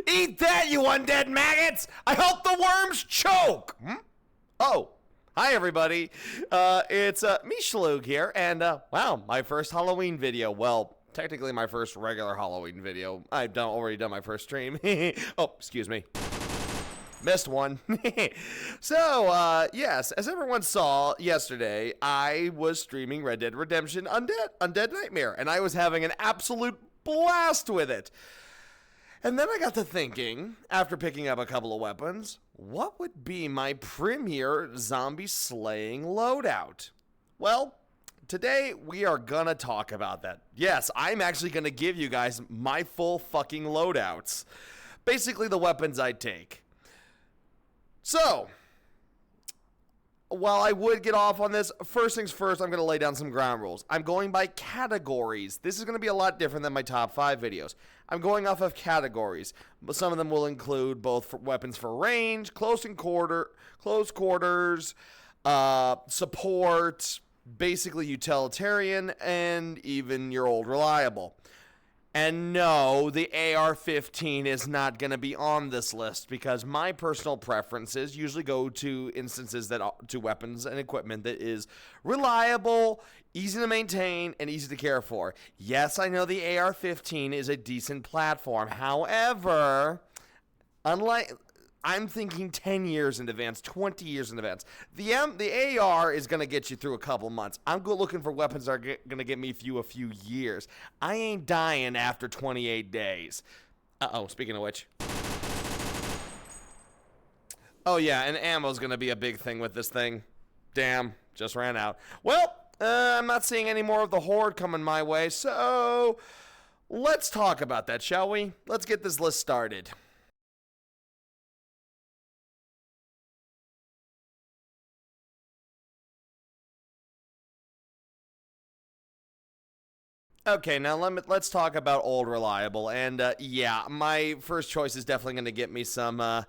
Eat that, you undead maggots! I hope the worms choke! Oh, hi everybody. It's me, Schluge here, and wow, my first Halloween video. Well, technically my first regular Halloween video. I've already done my first stream. Oh, excuse me. Missed one. So, yes, as everyone saw yesterday, I was streaming Red Dead Redemption Undead Nightmare, and I was having an absolute blast with it. And then I got to thinking, after picking up a couple of weapons, what would be my premier zombie slaying loadout? Well, today we are gonna talk about that. Yes, I'm actually gonna give you guys my full fucking loadouts. Basically the weapons I take. So, while I would get off on this, first things first, I'm going to lay down some ground rules. I'm going by categories. This is going to be a lot different than my top 5 videos. I'm going off of categories, but some of them will include both weapons for range, close quarters, support, basically utilitarian, and even your old reliable. And no, the AR-15 is not going to be on this list because my personal preferences usually go to instances to weapons and equipment that is reliable, easy to maintain, and easy to care for. Yes, I know the AR-15 is a decent platform. However, I'm thinking 10 years in advance, 20 years in advance. The AR is going to get you through a couple months. I'm looking for weapons that are going to get me through a few years. I ain't dying after 28 days. Uh-oh, speaking of which. Oh, yeah, and ammo's going to be a big thing with this thing. Damn, just ran out. Well, I'm not seeing any more of the horde coming my way, so let's talk about that, shall we? Let's get this list started. Okay, now let's talk about old reliable, and yeah, my first choice is definitely going to get me some a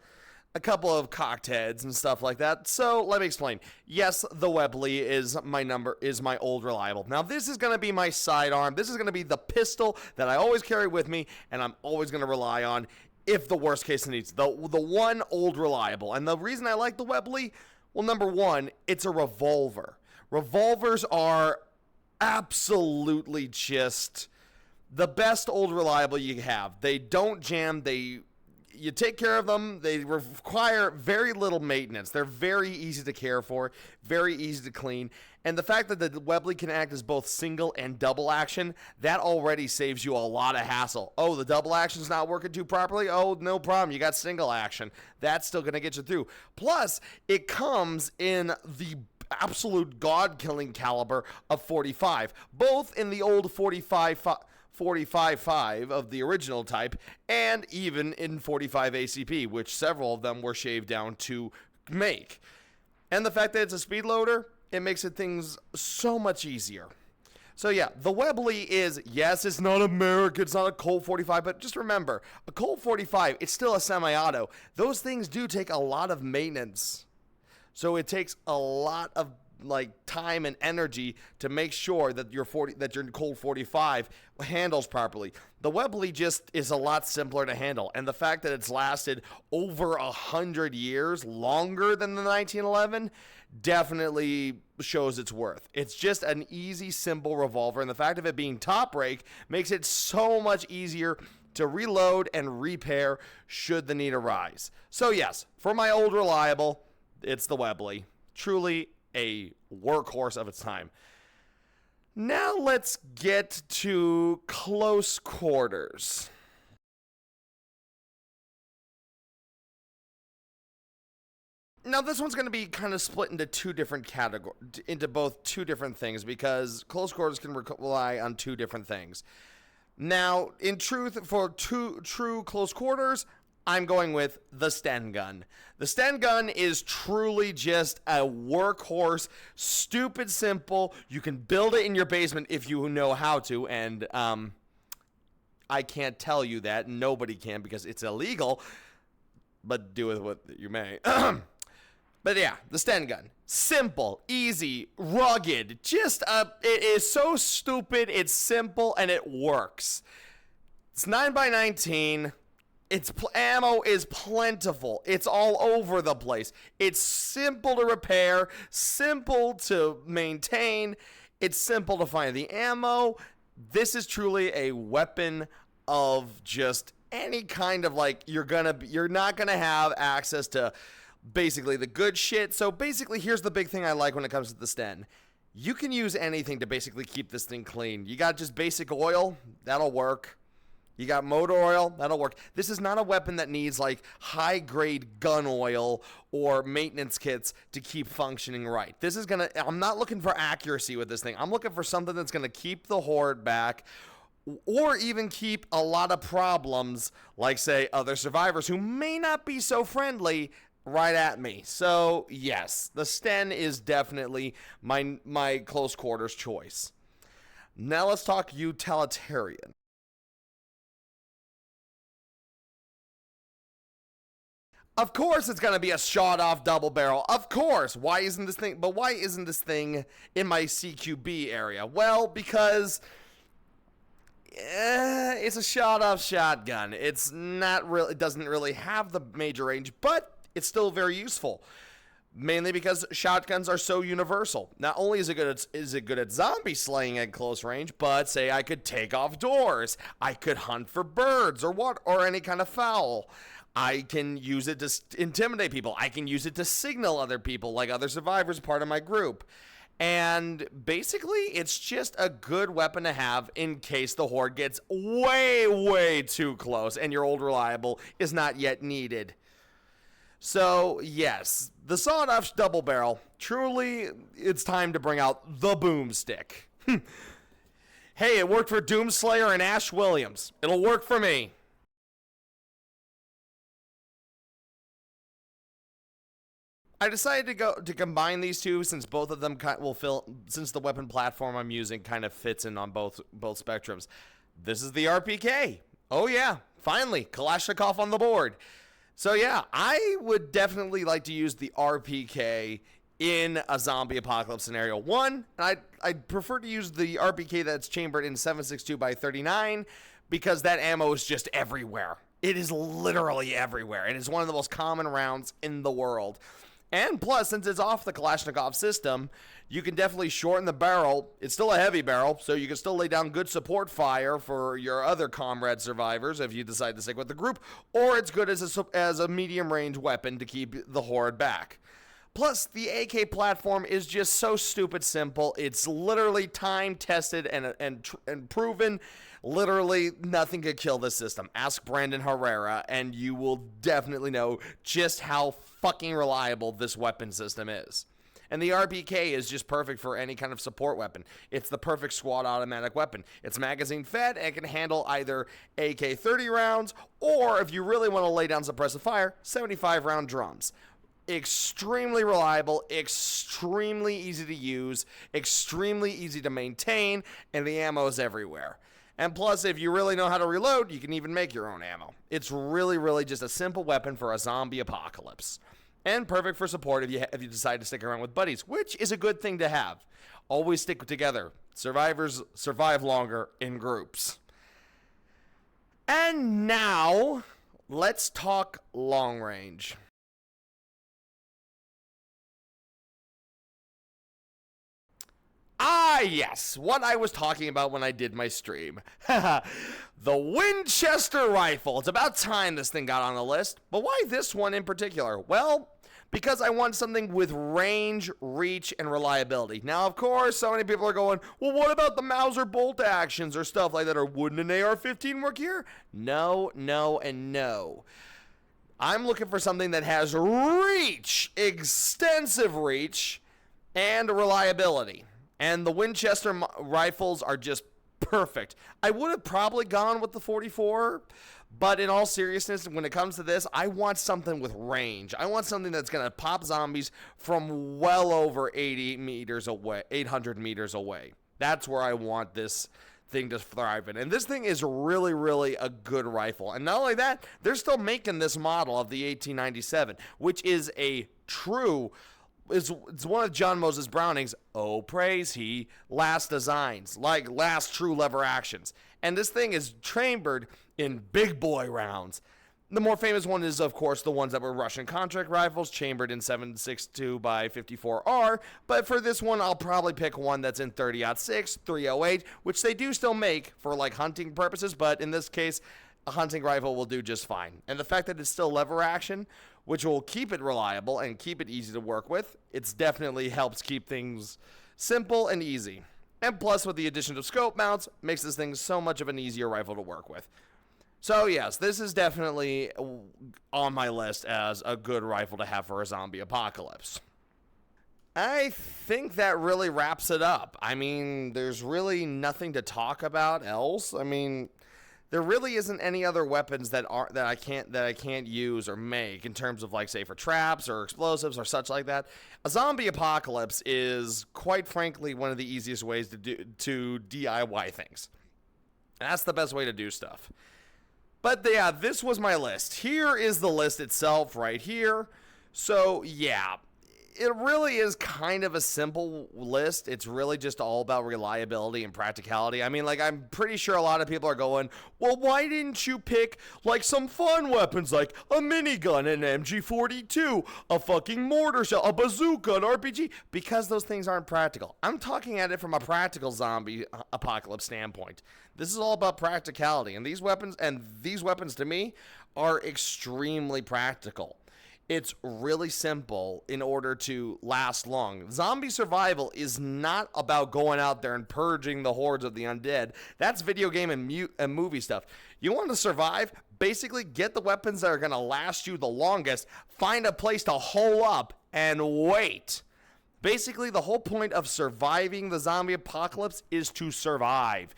couple of cocked heads and stuff like that. So let me explain. Yes, the Webley is my old reliable. Now this is going to be my sidearm. This is going to be the pistol that I always carry with me, and I'm always going to rely on if the worst case needs the one old reliable. And the reason I like the Webley, well, number one, it's a revolver. Revolvers are absolutely just the best old reliable you have. They don't jam. You take care of them. They require very little maintenance. They're very easy to care for, very easy to clean. And the fact that the Webley can act as both single and double action, that already saves you a lot of hassle. Oh, the double action's not working too properly? Oh, no problem. You got single action. That's still going to get you through. Plus, it comes in the absolute god-killing caliber of 45, both in the old 45.5 of the original type, and even in 45 ACP, which several of them were shaved down to make. And the fact that it's a speed loader, it makes things so much easier. So yeah, the Webley is, yes, it's not American, it's not a Colt 45, but just remember, a Colt 45, it's still a semi-auto. Those things do take a lot of maintenance. So it takes a lot of time and energy to make sure that your Colt 45 handles properly. The Webley just is a lot simpler to handle, and the fact that it's lasted over 100 years, longer than the 1911, definitely shows its worth. It's just an easy, simple revolver, and the fact of it being top rake makes it so much easier to reload and repair should the need arise. So yes, for my old reliable, it's the Webley. Truly a workhorse of its time. Now let's get to close quarters. Now this one's going to be kind of split into two different categories, into both two different things, because close quarters can rely on two different things. Now, in truth, for true close quarters, I'm going with the Sten gun. The Sten gun is truly just a workhorse, stupid simple. You can build it in your basement if you know how to, and I can't tell you that. Nobody can because it's illegal, but do with what you may. But yeah, the Sten gun. Simple, easy, rugged. Just, it is so stupid, it's simple, and it works. It's 9x19. Ammo is plentiful. It's all over the place. It's simple to repair, simple to maintain. It's simple to find the ammo. This is truly a weapon of just any kind of, like, you're not gonna have access to basically the good shit. So basically, here's the big thing I like when it comes to the Sten. You can use anything to basically keep this thing clean. You got just basic oil, that'll work. You got motor oil, that'll work. This is not a weapon that needs like high-grade gun oil or maintenance kits to keep functioning right. I'm not looking for accuracy with this thing. I'm looking for something that's gonna keep the horde back, or even keep a lot of problems, like, say, other survivors who may not be so friendly, right at me. So yes, the Sten is definitely my close quarters choice. Now let's talk utilitarian. Of course it's going to be a shot-off double barrel. Of course. Why isn't this thing in my CQB area? Well, because it's a shot-off shotgun. It doesn't really have the major range, but it's still very useful. Mainly because shotguns are so universal. Not only is it good at zombie slaying at close range, but say I could take off doors, I could hunt for birds or any kind of fowl. I can use it to intimidate people. I can use it to signal other people, like other survivors, part of my group. And basically, it's just a good weapon to have in case the horde gets way, way too close and your old reliable is not yet needed. So, yes, the sawed-off double barrel, truly, it's time to bring out the boomstick. Hey, it worked for Doomslayer and Ash Williams. It'll work for me. I decided to combine these two since both of them since the weapon platform I'm using kind of fits in on both spectrums. This is the RPK. Oh yeah, finally, Kalashnikov on the board. So yeah, I would definitely like to use the RPK in a zombie apocalypse scenario. One, I'd prefer to use the RPK that's chambered in 7.62x39 because that ammo is just everywhere. It is literally everywhere. It is one of the most common rounds in the world. And plus, since it's off the Kalashnikov system, you can definitely shorten the barrel. It's still a heavy barrel, so you can still lay down good support fire for your other comrade survivors if you decide to stick with the group, or it's good as a medium-range weapon to keep the horde back. Plus, the AK platform is just so stupid simple. It's literally time-tested and proven. Literally, nothing could kill this system. Ask Brandon Herrera, and you will definitely know just how fucking reliable this weapon system is. And the RPK is just perfect for any kind of support weapon. It's the perfect squad automatic weapon. It's magazine fed and can handle either AK-30 rounds, or if you really want to lay down suppressive fire, 75-round drums. Extremely reliable, extremely easy to use, extremely easy to maintain, and the ammo is everywhere. And plus, if you really know how to reload, you can even make your own ammo. It's really, really just a simple weapon for a zombie apocalypse. And perfect for support if you decide to stick around with buddies, which is a good thing to have. Always stick together. Survivors survive longer in groups. And now, let's talk long range. Ah, yes, what I was talking about when I did my stream. The Winchester rifle. It's about time this thing got on the list. But why this one in particular? Well, because I want something with range, reach, and reliability. Now, of course, so many people are going, well, what about the Mauser bolt actions or stuff like that? Or wouldn't an AR-15 work here? No, no, and no. I'm looking for something that has reach, extensive reach, and reliability. And the Winchester rifles are just perfect. I would have probably gone with the 44, but in all seriousness, when it comes to this, I want something with range. I want something that's going to pop zombies from well over 800 meters away. That's where I want this thing to thrive in. And this thing is really, really a good rifle. And not only that, they're still making this model of the 1897, which is a true... It's one of John Moses Browning's, oh praise he, last designs, like last true lever actions. And this thing is chambered in big boy rounds. The more famous one is, of course, the ones that were Russian contract rifles, chambered in 7.62 by 54R. But for this one, I'll probably pick one that's in 30-06, 308, which they do still make for like hunting purposes. But in this case, a hunting rifle will do just fine. And the fact that it's still lever action, which will keep it reliable and keep it easy to work with, it's definitely helps keep things simple and easy. And plus, with the addition of scope mounts, makes this thing so much of an easier rifle to work with. So yes, this is definitely on my list as a good rifle to have for a zombie apocalypse. I think that really wraps it up. I mean, there's really nothing to talk about else. I mean, there really isn't any other weapons that I can't use or make in terms of, like, say, for traps or explosives or such like that. A zombie apocalypse is, quite frankly, one of the easiest ways to DIY things. And that's the best way to do stuff. But yeah, this was my list. Here is the list itself right here. So yeah, it really is kind of a simple list. It's really just all about reliability and practicality. I mean, like, I'm pretty sure a lot of people are going, well, why didn't you pick, like, some fun weapons like a minigun, an MG42, a fucking mortar shell, a bazooka, an RPG? Because those things aren't practical. I'm talking at it from a practical zombie apocalypse standpoint. This is all about practicality, and these weapons to me are extremely practical. It's really simple in order to last long. Zombie survival is not about going out there and purging the hordes of the undead. That's video game and movie stuff. You want to survive? Basically, get the weapons that are going to last you the longest, find a place to hole up, and wait. Basically, the whole point of surviving the zombie apocalypse is to survive.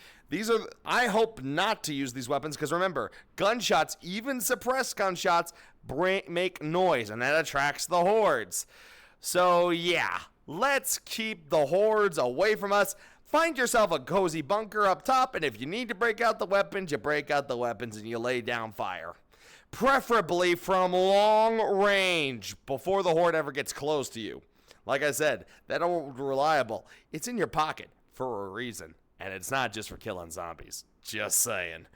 I hope not to use these weapons, because remember, gunshots, even suppressed gunshots, make noise, and that attracts the hordes. So yeah, let's keep the hordes away from us. Find yourself a cozy bunker up top, and if you need to break out the weapons, you break out the weapons and you lay down fire. Preferably from long range, before the horde ever gets close to you. Like I said, that old reliable, it's in your pocket for a reason. And it's not just for killing zombies. Just saying.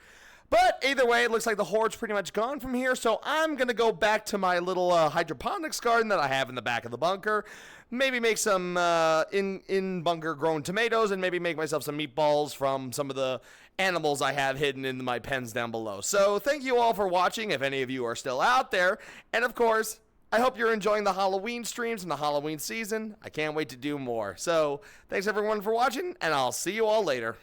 But either way, it looks like the horde's pretty much gone from here. So I'm going to go back to my little hydroponics garden that I have in the back of the bunker. Maybe make some in-bunker grown tomatoes. And maybe make myself some meatballs from some of the animals I have hidden in my pens down below. So thank you all for watching, if any of you are still out there. And of course, I hope you're enjoying the Halloween streams and the Halloween season. I can't wait to do more. So, thanks everyone for watching, and I'll see you all later.